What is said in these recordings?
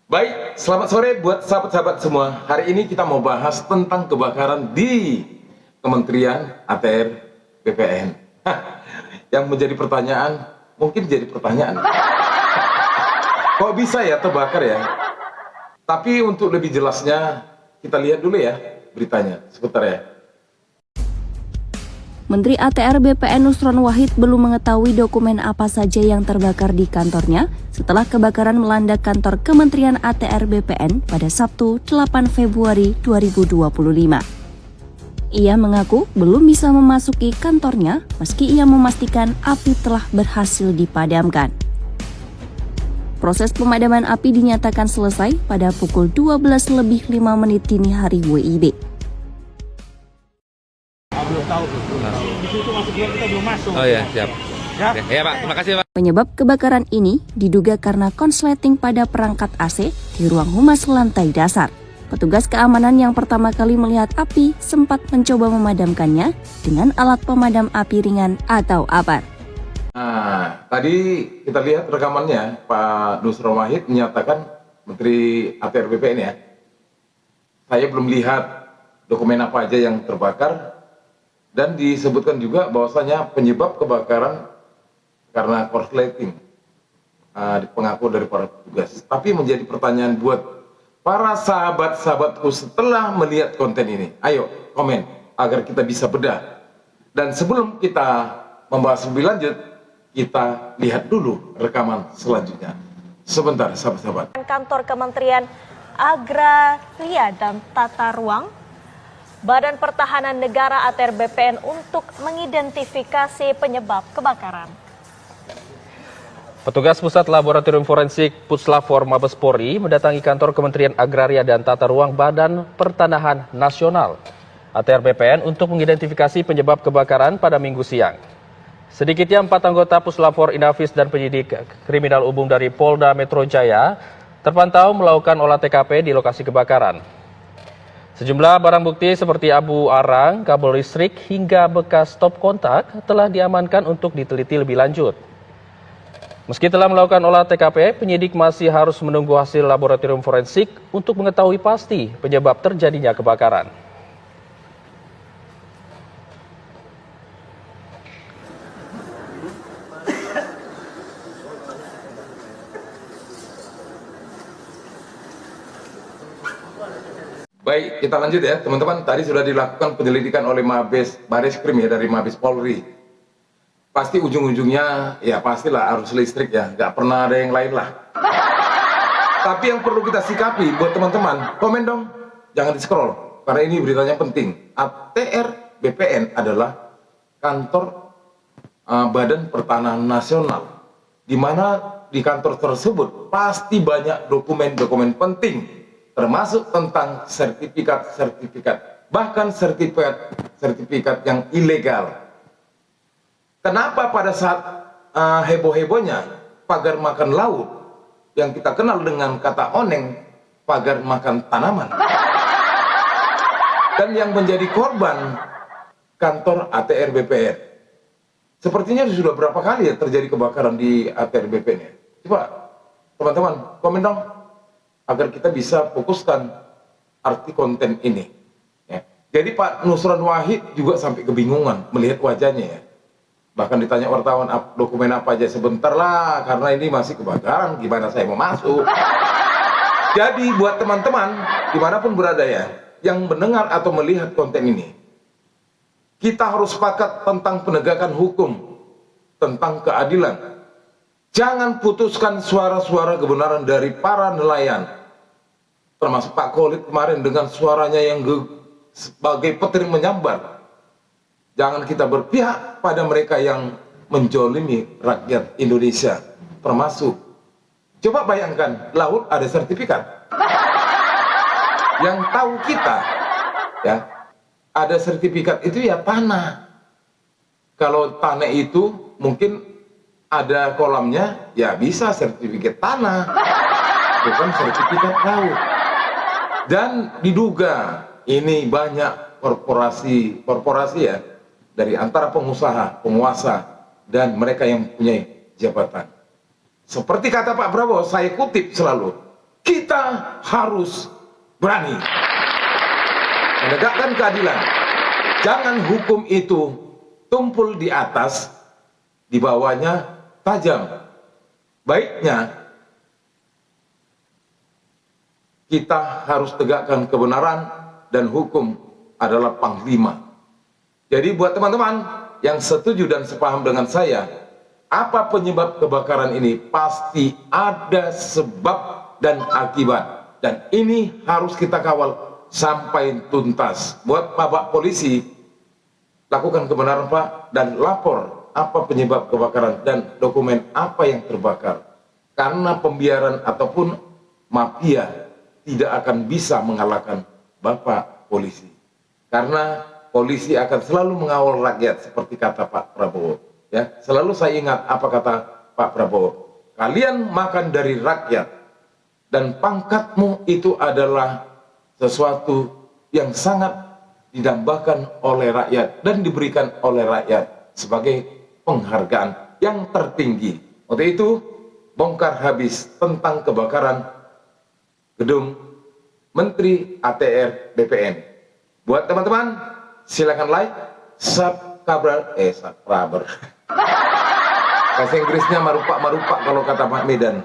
Baik, selamat sore buat sahabat-sahabat semua. Hari ini kita mau bahas tentang kebakaran di Kementerian ATR BPN. Yang menjadi pertanyaan, mungkin jadi pertanyaan. Kok bisa ya terbakar ya? Tapi untuk lebih jelasnya, kita lihat dulu ya beritanya. Sebentar ya. Menteri ATR BPN Nusron Wahid belum mengetahui dokumen apa saja yang terbakar di kantornya setelah kebakaran melanda kantor Kementerian ATR BPN pada Sabtu 8 Februari 2025. Ia mengaku belum bisa memasuki kantornya meski ia memastikan api telah berhasil dipadamkan. Proses pemadaman api dinyatakan selesai pada pukul 12:05 dini hari WIB. Belum tahu tuh. Di situ masuk kita belum masuk. Oh ya, siap. Ya, Ya Pak, terima kasih Pak. Penyebab kebakaran ini diduga karena konsleting pada perangkat AC di ruang humas lantai dasar. Petugas keamanan yang pertama kali melihat api sempat mencoba memadamkannya dengan alat pemadam api ringan atau APAR. Nah, tadi kita lihat rekamannya, Pak Nusron Wahid menyatakan, Menteri ATR BPN ya, saya belum lihat dokumen apa aja yang terbakar, dan disebutkan juga bahwasanya penyebab kebakaran karena korsleting, pengaku dari para petugas. Tapi menjadi pertanyaan buat para sahabat-sahabatku setelah melihat konten ini. Ayo komen agar kita bisa bedah. Dan sebelum kita membahas lebih lanjut, kita lihat dulu rekaman selanjutnya. Sebentar sahabat-sahabat. Kantor Kementerian Agraria dan Tata Ruang, Badan Pertahanan Negara ATR BPN untuk mengidentifikasi penyebab kebakaran. Petugas Pusat Laboratorium Forensik Puslafor Mabes Polri mendatangi kantor Kementerian Agraria dan Tata Ruang Badan Pertanahan Nasional ATR BPN untuk mengidentifikasi penyebab kebakaran pada Minggu siang. Sedikitnya 4 anggota Puslafor Inafis dan penyidik kriminal umum dari Polda Metro Jaya terpantau melakukan olah TKP di lokasi kebakaran. Sejumlah barang bukti seperti abu arang, kabel listrik, hingga bekas stop kontak telah diamankan untuk diteliti lebih lanjut. Meski telah melakukan olah TKP, penyidik masih harus menunggu hasil laboratorium forensik untuk mengetahui pasti penyebab terjadinya kebakaran. Baik, kita lanjut ya teman-teman. Tadi sudah dilakukan penyelidikan oleh Baris Krim ya, dari Mabes Polri. Pasti ujung-ujungnya ya pastilah arus listrik ya, nggak pernah ada yang lain lah. Tapi yang perlu kita sikapi buat teman-teman, komen dong, jangan di scroll karena ini beritanya penting. ATR BPN adalah kantor Badan Pertanahan Nasional, di mana di kantor tersebut pasti banyak dokumen-dokumen penting, termasuk tentang sertifikat, bahkan sertifikat yang ilegal. Kenapa pada saat heboh-hebohnya pagar makan laut, yang kita kenal dengan kata oneng, pagar makan tanaman, dan yang menjadi korban kantor ATR BPN. Sepertinya sudah berapa kali ya terjadi kebakaran di ATR BPN ya? Coba teman-teman komen dong, agar kita bisa fokuskan arti konten ini. Ya. Jadi Pak Nusron Wahid juga sampai kebingungan melihat wajahnya ya. Bahkan ditanya wartawan dokumen apa aja, sebentar lah karena ini masih kebakaran, gimana saya mau masuk. Jadi buat teman-teman dimanapun berada ya, yang mendengar atau melihat konten ini, kita harus sepakat tentang penegakan hukum, tentang keadilan. Jangan putuskan suara-suara kebenaran dari para nelayan, termasuk Pak Khalid kemarin dengan suaranya yang sebagai petir menyambar. Jangan kita berpihak pada mereka yang menjolimi rakyat Indonesia, termasuk, coba bayangkan, laut ada sertifikat. Yang tahu kita, ya, ada sertifikat itu ya tanah. Kalau tanah itu mungkin ada kolamnya, ya bisa sertifikat tanah, bukan sertifikat laut. Dan diduga ini banyak korporasi ya, dari antara pengusaha, penguasa, dan mereka yang punya jabatan. Seperti kata Pak Prabowo, saya kutip selalu, kita Kita harus berani menegakkan keadilan. Jangan hukum itu tumpul di atas, di bawahnya tajam. Baiknya kita harus tegakkan kebenaran dan hukum adalah panglima. Jadi buat teman-teman yang setuju dan sepaham dengan saya, apa penyebab kebakaran ini? Pasti ada sebab dan akibat. Dan ini harus kita kawal sampai tuntas. Buat Pak Polisi, lakukan kebenaran Pak, dan lapor apa penyebab kebakaran dan dokumen apa yang terbakar. Karena pembiaran ataupun mafia tidak akan bisa mengalahkan Bapak Polisi. Karena polisi akan selalu mengawal rakyat seperti kata Pak Prabowo. Ya, selalu saya ingat apa kata Pak Prabowo. Kalian makan dari rakyat dan pangkatmu itu adalah sesuatu yang sangat didambakan oleh rakyat dan diberikan oleh rakyat sebagai penghargaan yang tertinggi. Untuk itu, bongkar habis tentang kebakaran gedung Menteri ATR BPN. Buat teman-teman, silakan like, subscribe, bahasa Inggrisnya marupak kalau kata Pak Medan.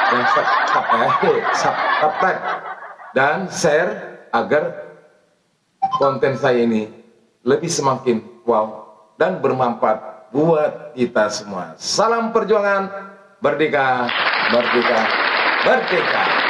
Dan subscribe dan share agar konten saya ini lebih semakin wow dan bermanfaat buat kita semua. Salam perjuangan, merdeka, merdeka, merdeka.